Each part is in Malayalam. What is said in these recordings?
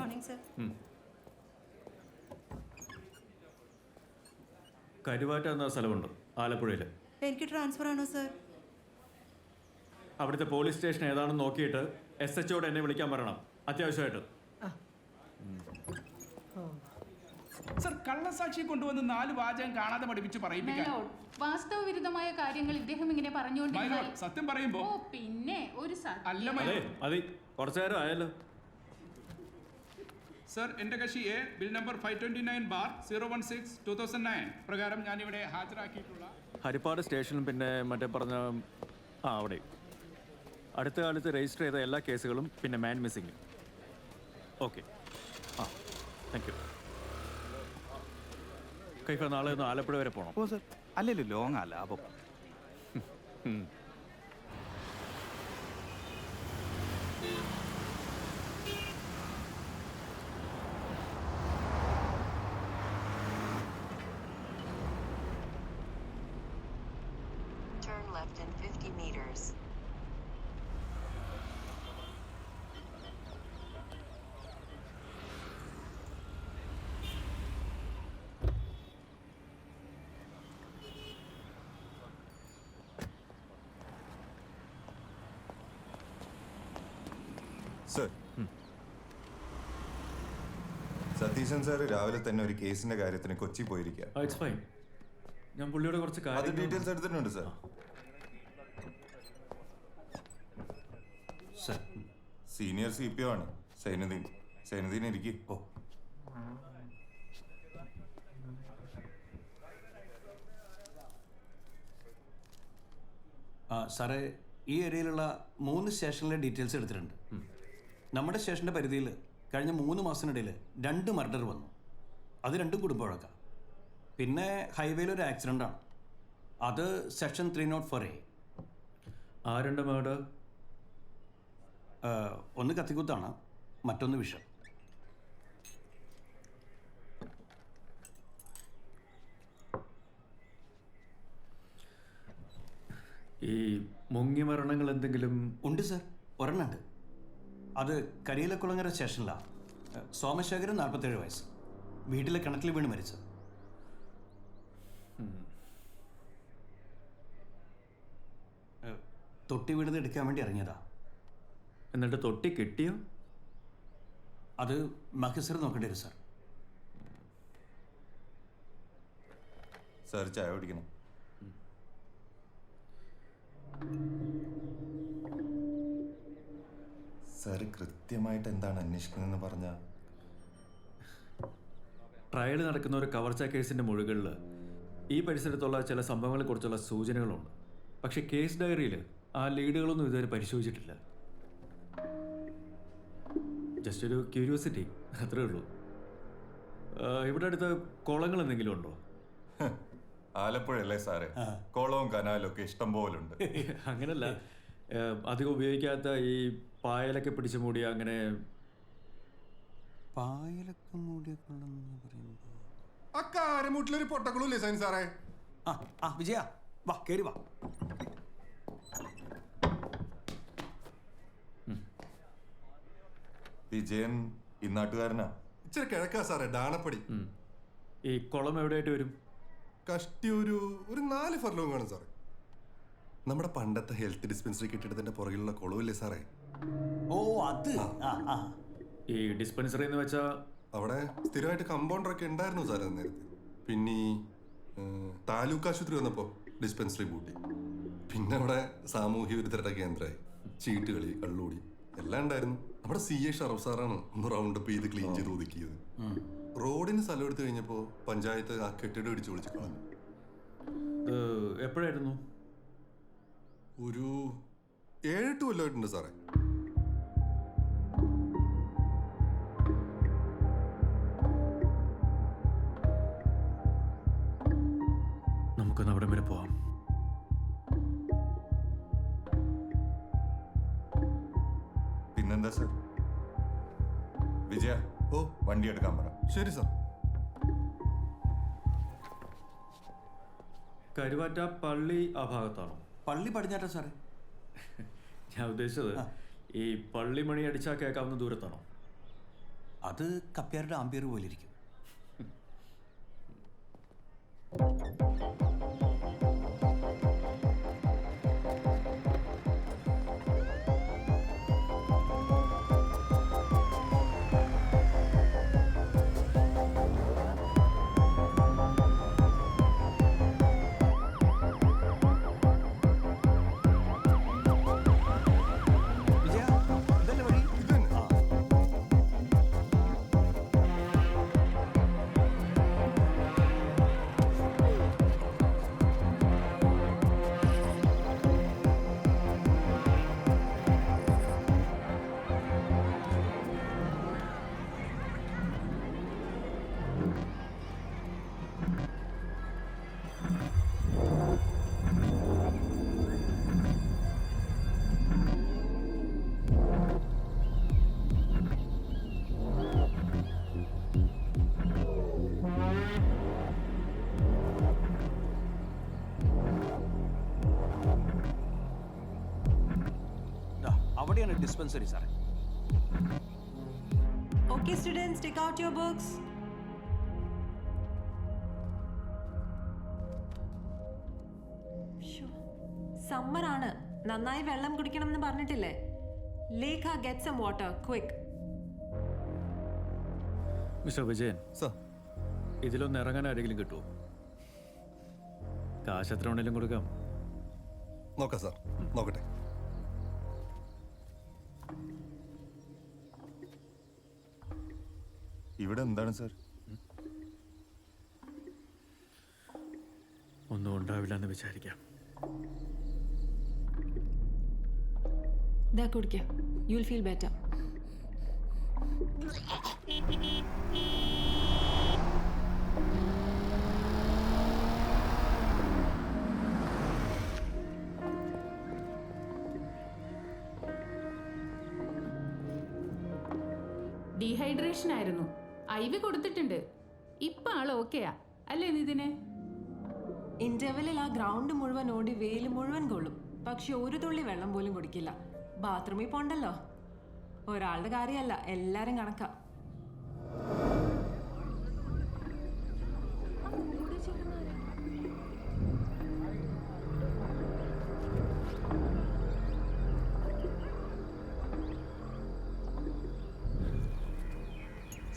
Morning sir. കരുവാറ്റ എന്ന സ്ഥലമുണ്ട് ആലപ്പുഴയിൽ. എനിക്ക് ട്രാൻസ്ഫർ ആണോ സർ? അവിടുത്തെ പോലീസ് സ്റ്റേഷൻ ഏതാണെന്ന് നോക്കിയിട്ട് SHO എന്നെ വിളിക്കാൻ പറയണം അത്യാവശ്യമായിട്ട്. സർ, കള്ളസാക്ഷി കൊണ്ടുവന്ന് 4 വാചകം കാണാതെ പഠിപ്പിച്ച് പറയിപ്പിക്കാൻ. വാസ്തവ വിരുദ്ധമായ കാര്യങ്ങൾ ഇദ്ദേഹം ഇങ്ങനെ പറഞ്ഞുകൊണ്ടിരുന്നാൽ സത്യം പറയുമ്പോ പിന്നെ ഒരു അല്ല അതെ കുറച്ചു നേരം ആയല്ലോ. സർ, എന്റെ കക്ഷി എ ബിൽ നമ്പർ 529/016/2009 പ്രകാരം ഞാനിവിടെ ഹാജരാക്കിയിട്ടുള്ള ഹരിപ്പാട് സ്റ്റേഷനും പിന്നെ മറ്റേ പറഞ്ഞ അവിടെ അടുത്ത കാലത്ത് രജിസ്റ്റർ ചെയ്ത എല്ലാ കേസുകളും പിന്നെ മാൻ മിസ്സിങ്ങും. Okay, thank you. കൈഫ, നാളെ ഒന്ന് ആലപ്പുഴ വരെ പോകണം. ഓ സർ, അല്ലല്ലോ ലോങ് ആ ലാഭം. Turn left in 50 meters. Sir, Satheesan sir രാവിലെ തന്നെ ഒരു കേസിന്റെ കാര്യത്തിന് കൊച്ചി പോയിരിക്കുക. It's fine. ഞാൻ പുള്ളിയോട് കുറച്ച് അത് ഡീറ്റെയിൽസ് എടുത്തിട്ടുണ്ട് സർ. സർ, സീനിയർ CPO ആണ് സൈനുദ്ദീൻ. സൈനുദ്ദീൻ ഇരിക്കും. ഓ സാറേ, ഈ ഏരിയയിലുള്ള 3 സ്റ്റേഷനിലെ ഡീറ്റെയിൽസ് എടുത്തിട്ടുണ്ട്. നമ്മുടെ സ്റ്റേഷൻ്റെ പരിധിയിൽ കഴിഞ്ഞ 3 മാസത്തിനിടയിൽ 2 മർഡർ വന്നു. അത് 2 കുടുംബവഴക്കാം. പിന്നെ ഹൈവേയിൽ ഒരു ആക്സിഡൻ്റാണ്. അത് സെക്ഷൻ 304A. ആരുണ്ട് മേഡം? ഒന്ന് കത്തിക്കുത്താണ്, മറ്റൊന്ന് വിഷം. ഈ മുങ്ങി മരണങ്ങൾ എന്തെങ്കിലും ഉണ്ട് സർ, ഒരെണ്ണുണ്ട്. അത് കരിയിലക്കുളങ്ങര സ്റ്റേഷനിലാണ്. സോമശേഖരൻ 47 വയസ്സ്, വീട്ടിലെ കിണറ്റിൽ വീണ് മരിച്ചത്. തൊട്ടി വീണത് എടുക്കാൻ വേണ്ടി ഇറങ്ങിയതാ. എന്നിട്ട് തൊട്ടി കിട്ടിയോ? അത് മഹസർ നോക്കേണ്ടി വരും സാർ. സാർ, ചായ കുടിക്കണം. സാർ, കൃത്യമായിട്ട് എന്താണ് അന്വേഷിക്കുന്നതെന്ന് പറഞ്ഞാൽ. ട്രയൽ നടക്കുന്ന ഒരു കവർച്ച കേസിൻ്റെ മുഴുകളിൽ ഈ പരിസരത്തുള്ള ചില സംഭവങ്ങളെക്കുറിച്ചുള്ള സൂചനകളുണ്ട്. പക്ഷേ കേസ് ഡയറിയിൽ ആ ലീഡുകളൊന്നും ഇതുവരെ പരിശോധിച്ചിട്ടില്ല. ജസ്റ്റ് ഒരു ക്യൂരിയോസിറ്റി, അത്രേ ഉള്ളൂ. ഇവിടെ അടുത്ത് കുളങ്ങൾ എന്തെങ്കിലും ഉണ്ടോ? ആലപ്പുഴയല്ലേ സാറേ, കുളവും കനാലും ഒക്കെ ഇഷ്ടം പോലെ ഉണ്ട്. അങ്ങനല്ല, അധികം ഉപയോഗിക്കാത്ത ഈ പായലൊക്കെ പിടിച്ചു മൂടിയ അങ്ങനെ. പായലൊക്കെ മൂടിയ കൊള്ളെന്ന് പറയുമ്പോൾ അക്കാരമൂട്ടിലൊരു പൊട്ടക്കുളൂല്ലേ സൈൻ സാറേ? വിജയ, വാ കേറി വാ. വിജയൻ ഇന്നാട്ടുകാരനാ. ഇച്ചിരി കിഴക്കാ സാറേ, ഡാണപ്പടി. ഈ കുളം എവിടെയായിട്ട് വരും? കഷ്ടി ഒരു 4 ഫർലോങ് കാണും സാറേ. നമ്മുടെ പണ്ടത്തെ ഹെൽത്ത് ഡിസ്പെൻസറി കെട്ടിടത്തിന്റെ പുറകിലുള്ള കുളവില്ലേ സാറേ? ഓ അത്. ഈ ഡിസ്പെൻസറി എന്ന് വെച്ചാൽ അവിടെ സ്ഥിരമായിട്ട് കമ്പൗണ്ടർ ഒക്കെ ഉണ്ടായിരുന്നു സാറേ നേരത്തെ. പിന്നെ ഈ താലൂക്ക് ആശുപത്രി വന്നപ്പോൾ ഡിസ്പെൻസറി പൂട്ടി. പിന്നെ അവിടെ സാമൂഹ്യ വിരുദ്ധരുടെ കേന്ദ്രമായി. ചീട്ടുകളി, കള്ളുകൂടി എല്ലാം ഉണ്ടായിരുന്നു. അവിടെ CA ഷറഫ് സാറാണ് ഒന്ന് റൗണ്ട് അപ്പ് ചെയ്ത് ക്ലീൻ ചെയ്ത് ഒതുക്കിയത്. റോഡിന് സ്ഥലം എടുത്തു കഴിഞ്ഞപ്പോൾ പഞ്ചായത്ത് ആ കെട്ടിടം ഇടിച്ചു പൊളിച്ച് കളഞ്ഞു. എപ്പോഴായിരുന്നു? ഒരു 7-8 കൊല്ലമായിട്ടുണ്ട് സാറേ. നമുക്കൊന്ന് അവിടം വരെ പോവാം. പിന്നെന്താ സാർ? വിജയ, ഓ വണ്ടി എടുക്കാൻ പറ. ശരി സാർ. കരുവാറ്റ പള്ളി ആ ഭാഗത്താണോ? പള്ളി പടിഞ്ഞാറ്റ സാറേ. ഞാൻ ഉദ്ദേശിച്ചത് ഈ പള്ളി മണി അടിച്ചാൽ കേൾക്കാവുന്ന ദൂരത്താണോ? അത് കപ്പ്യാരുടെ ആംബിയർ പോലെ ഇരിക്കും. വിജയ, ഇതല്ലേ വഴി? ആ. ദാ, അവിടെയാണ് ഡിസ്പെൻസറി സാറേ. Okay, students, take out your books. Summer ആണ്, നന്നായി വെള്ളം കുടിക്കണം എന്ന് പറഞ്ഞിട്ടില്ലേ? Lekha get some water quick. Mister Vijayan, sir ഇതിലൊന്ന് ഇറങ്ങാൻ ആരെങ്കിലും കിട്ടുമോ? കാശ് എത്ര വേണേലും കൊടുക്കാം. നോക്കാം സാർ, നോക്കട്ടെ. ഇവിടെ എന്താണ് സാർ? ഒന്നും ഉണ്ടാവില്ല എന്ന് വിചാരിക്കാം. ദാ കുടിക്ക, you will feel better. Dehydration ആയിരുന്നു. IV കൊടുത്തിട്ടുണ്ട്. ഇപ്പൊ ആള് ഓക്കെയാ അല്ലേ നിതിനെ? ഇന്റർവെല്ലിൽ ആ ഗ്രൗണ്ട് മുഴുവൻ ഓടി വെയിൽ മുഴുവൻ കൊള്ളും, പക്ഷെ ഒരു തുള്ളി വെള്ളം പോലും കുടിക്കില്ല. ബാത്റൂമിൽ പോണ്ടല്ലോ. ഒരാളുടെ കാര്യമല്ല, എല്ലാരും കണക്കാ.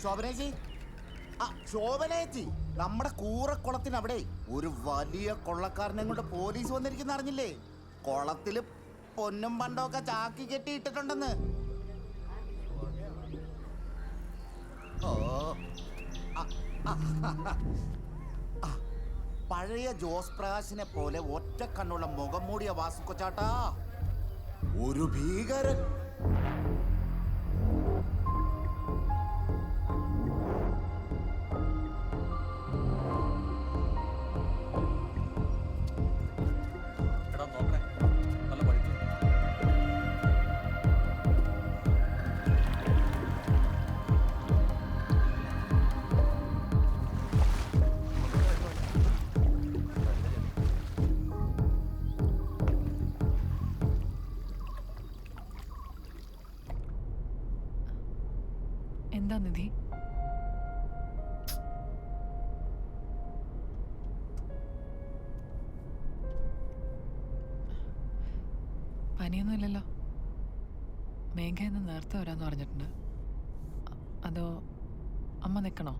ശോഭനേച്ചി, ശോഭനേച്ചി, നമ്മുടെ കൂറക്കുളത്തിന് അവിടെ ഒരു വലിയ കൊള്ളക്കാരനെ കൊണ്ട് പോലീസ് വന്നിരിക്കുന്ന അറിഞ്ഞില്ലേ? കുളത്തില് പൊന്നും പണ്ടൊക്കെ ചാക്കി കെട്ടി ഇട്ടിട്ടുണ്ടെന്ന്. ഓ, പഴയ ജോസ് പ്രകാശിനെ പോലെ ഒറ്റ കണ്ണുള്ള മുഖം മൂടിയ വാസുക്കൊച്ചാട്ടാ, ഒരു ഭീകരൻ. എന്താ നിധി? പനിയൊന്നുമില്ലല്ലോ. മേഘ ഇന്ന് നേരത്തെ വരാന്ന് പറഞ്ഞിട്ടുണ്ട്. അതോ അമ്മ നിൽക്കണോ?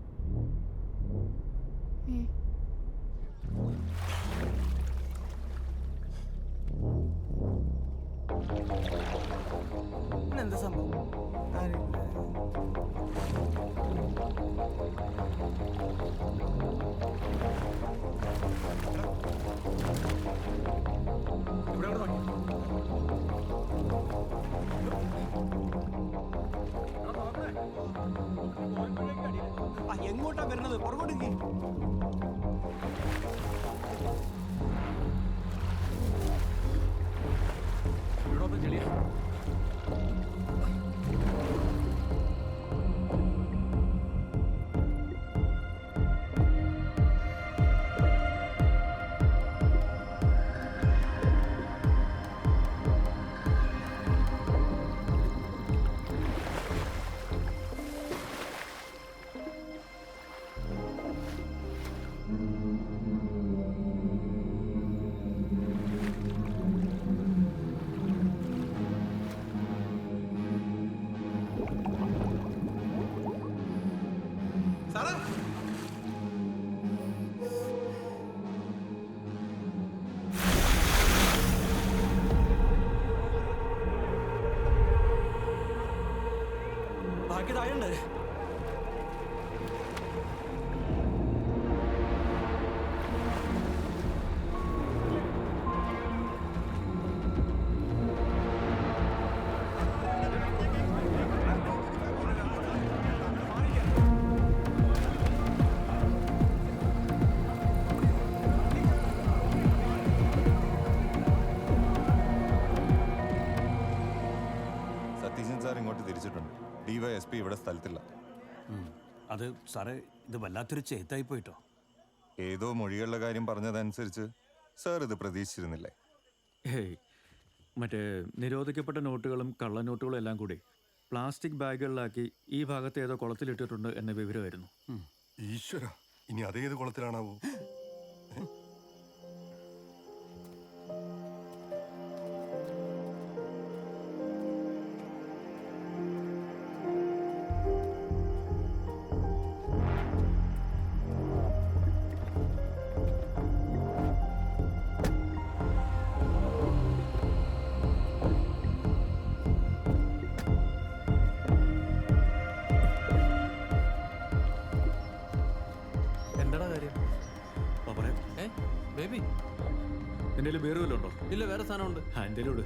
എന്താ സംഭവം? എങ്ങോട്ടാ വരുന്നത്? പുറകോട്ട് നീ. ചെളിയാ. ബാക്കി താഴെ സതീശൻ സാർ ഇങ്ങോട്ട് തിരിച്ചിട്ടുണ്ട്. DYSP ഇവിടെ സ്ഥലത്തില്ല. അത് സാറേ, ഇത് വല്ലാത്തൊരു ചേത്തായി പോയിട്ടോ. ഏതോ മൊഴികളുടെ കാര്യം പറഞ്ഞതനുസരിച്ച് സാർ ഇത് പ്രതീക്ഷിച്ചിരുന്നില്ലേ? ഹേയ്, മറ്റേ നിരോധിക്കപ്പെട്ട നോട്ടുകളും കള്ളനോട്ടുകളും എല്ലാം കൂടി പ്ലാസ്റ്റിക് ബാഗുകളിലാക്കി ഈ ഭാഗത്ത് ഏതോ കുളത്തിലിട്ടിട്ടുണ്ട് എന്ന വിവരമായിരുന്നു. ഈശ്വര, ഇനി അതേത് കുളത്തിലാണാവോ? എന്താടാ കാര്യം? പറയാം. ബേബി എൻ്റെ വേറെ വല്ലതും ഉണ്ടോ? ഇല്ല, വേറെ സാധനമുണ്ട്. എൻ്റെ ഇട്.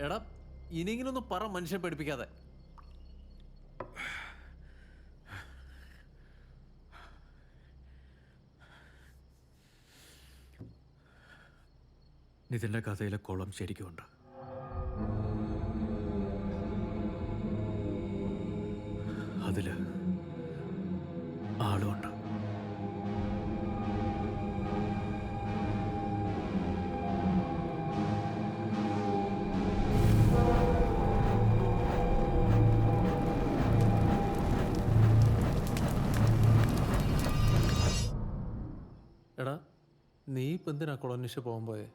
എടാ, ഇനിയെങ്കിലും ഒന്ന് പറ, മനുഷ്യനെ പഠിപ്പിക്കാതെ. നിതിൻ്റെ കഥയിലെ കുളം ശരിക്കുമുണ്ട്. അതില് ആളുമുണ്ട്. എടാ, നീ ഇപ്പം എന്തിനാ കുളന്വേഷിച്ച് പോകാൻ പോയേ?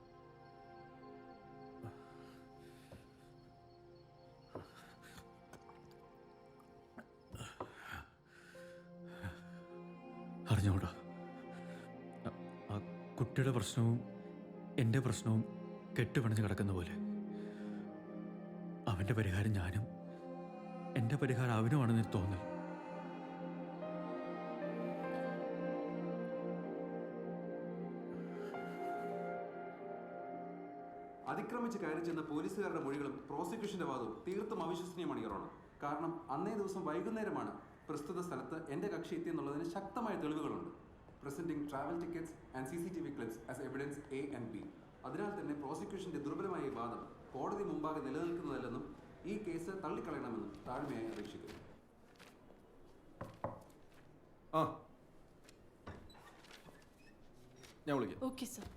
അറിഞ്ഞോടാ, ആ കുട്ടിയുടെ പ്രശ്നവും എൻ്റെ പ്രശ്നവും കെട്ടുപിണഞ്ഞ് കിടക്കുന്ന പോലെ അവൻ്റെ പരിഹാരം ഞാനും എൻ്റെ പരിഹാരം അവനുമാണെന്ന് തോന്നൽ. അതിക്രമിച്ച് കയറി ചെന്ന പോലീസുകാരുടെ മൊഴികളും പ്രോസിക്യൂഷന്റെ വാദവും തീർത്തും അവിശ്വസനീയമാണ് യുവർ ഓണർ. കാരണം അന്നേ ദിവസം വൈകുന്നേരമാണ് പ്രസ്തുത സ്ഥലത്ത് എൻ്റെ കക്ഷി എത്തിയെന്നുള്ളതിന് ശക്തമായ തെളിവുകളുണ്ട്. Presenting travel tickets and CCTV clips as evidence A and B. അതിനാൽ തന്നെ പ്രോസിക്യൂഷന്റെ ദുർബലമായ ഈ വാദം കോടതി മുമ്പാകെ നിലനിൽക്കുന്നതല്ലെന്നും ഈ കേസ് തള്ളിക്കളയണമെന്നും താഴ്മയായി അപേക്ഷിക്കുന്നു. ഞാൻ വിളിക്കാം. Okay sir.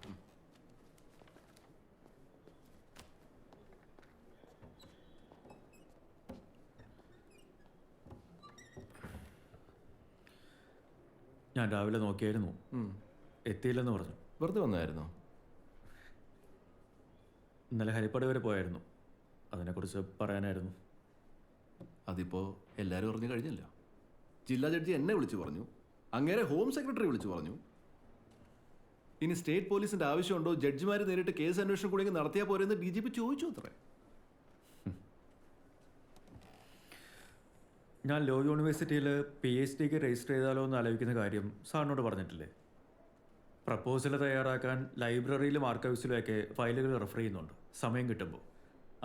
ഞാൻ രാവിലെ നോക്കിയായിരുന്നു, എത്തിയില്ലെന്ന് പറഞ്ഞു. വെറുതെ വന്നായിരുന്നോ? ഇന്നലെ ഹരിപ്പാട് വരെ പോയായിരുന്നു, അതിനെക്കുറിച്ച് പറയാനായിരുന്നു. അതിപ്പോൾ എല്ലാവരും അറിഞ്ഞു കഴിഞ്ഞല്ലോ. ജില്ലാ ജഡ്ജി എന്നെ വിളിച്ചു പറഞ്ഞു, അങ്ങേരെ ഹോം സെക്രട്ടറി വിളിച്ചു പറഞ്ഞു. ഇനി സ്റ്റേറ്റ് പോലീസിന്റെ ആവശ്യമുണ്ടോ, ജഡ്ജിമാർ നേരിട്ട് കേസ് അന്വേഷണം കൂടി നടത്തിയാൽ പോരെന്ന് DGP ചോദിച്ചു അത്രേ. ഞാൻ ലോ യൂണിവേഴ്സിറ്റിയിൽ PhDക്ക് രജിസ്റ്റർ ചെയ്താലോ എന്ന് ആലോചിക്കുന്ന കാര്യം സാറിനോട് പറഞ്ഞിട്ടില്ലേ? പ്രപ്പോസൽ തയ്യാറാക്കാൻ ലൈബ്രറിയിലും ആർക്കൈവ്സിലുമൊക്കെ ഫയലുകൾ റെഫർ ചെയ്യുന്നുണ്ട് സമയം കിട്ടുമ്പോൾ.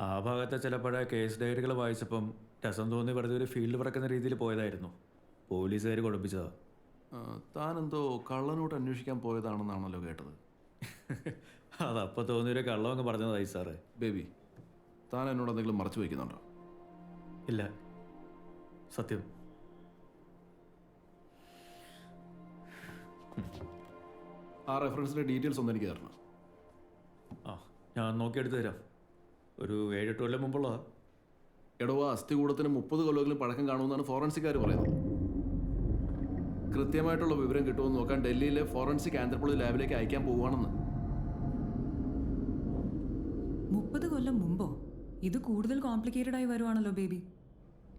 ആ ഭാഗത്തെ ചില പഴയ കേസ് ഡയറികൾ വായിച്ചപ്പം രസം തോന്നി വെറുതെ ഒരു ഫീൽഡ് പറക്കുന്ന രീതിയിൽ പോയതായിരുന്നു. പോലീസുകാർ കൊടുപ്പിച്ചതാ. താനെന്തോ കള്ളനോട്ട് അന്വേഷിക്കാൻ പോയതാണെന്നാണല്ലോ കേട്ടത്. അതപ്പോൾ തോന്നിയൊരു കള്ളമൊക്കെ പറഞ്ഞതായി സാറേ. ബേബി, താൻ എന്നോട് എന്തെങ്കിലും മറച്ചു വയ്ക്കുന്നുണ്ടോ? ഇല്ല, സത്യം. ആ റെഫറൻസിന്റെ ഡീറ്റെയിൽസ് ഒന്ന് എനിക്ക് തരണം. ഞാൻ നോക്കിയെടുത്ത് തരാം. ഒരു 7-8 കൊല്ലം മുമ്പുള്ളതാ. എടോ, ആ അസ്ഥികൂടത്തിന് 30 കൊല്ലമെങ്കിലും പഴക്കം കാണുമെന്നാണ് ഫോറൻസിക്കാർ പറയുന്നത്. കൃത്യമായിട്ടുള്ള വിവരം കിട്ടുമെന്ന് നോക്കാൻ ഡൽഹിയിലെ ഫോറൻസിക് ആന്ത്രപ്പോളജി ലാബിലേക്ക് അയക്കാൻ പോവുകയാണെന്ന്. 30 കൊല്ലം മുമ്പോ? ഇത് കൂടുതൽ കോംപ്ലിക്കേറ്റഡ് ആയി വരുവാണല്ലോ ബേബി.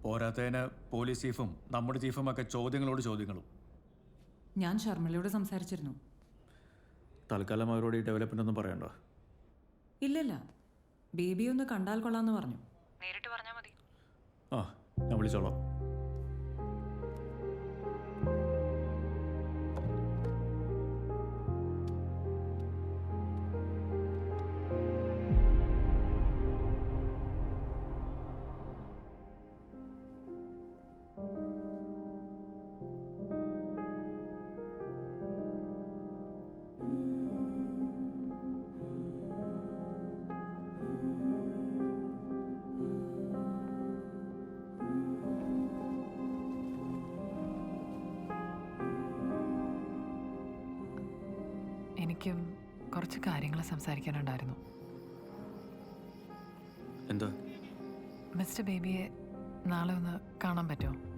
പോരാത്തതിന് പോലീസ് ചീഫും നമ്മുടെ ചീഫും ഒക്കെ ചോദ്യങ്ങളോട് ചോദ്യങ്ങളും. ഞാൻ ശർമ്മലയോട് സംസാരിച്ചിരുന്നു. തൽക്കാലം അവരോട് ഈ ഡെവലപ്മെൻ്റ് ഒന്നും പറയണ്ട. ഇല്ലല്ല, ബേബി ഒന്ന് കണ്ടാൽ കൊള്ളാന്ന് പറഞ്ഞു. നേരിട്ട് പറഞ്ഞാൽ മതി. ആ, ഞാൻ വിളിച്ചോളാം. എനിക്കും കുറച്ച് കാര്യങ്ങൾ സംസാരിക്കാനുണ്ടായിരുന്നു. എന്താ? മിസ്റ്റർ ബേബിയെ നാളെ ഒന്ന് കാണാൻ പറ്റുമോ?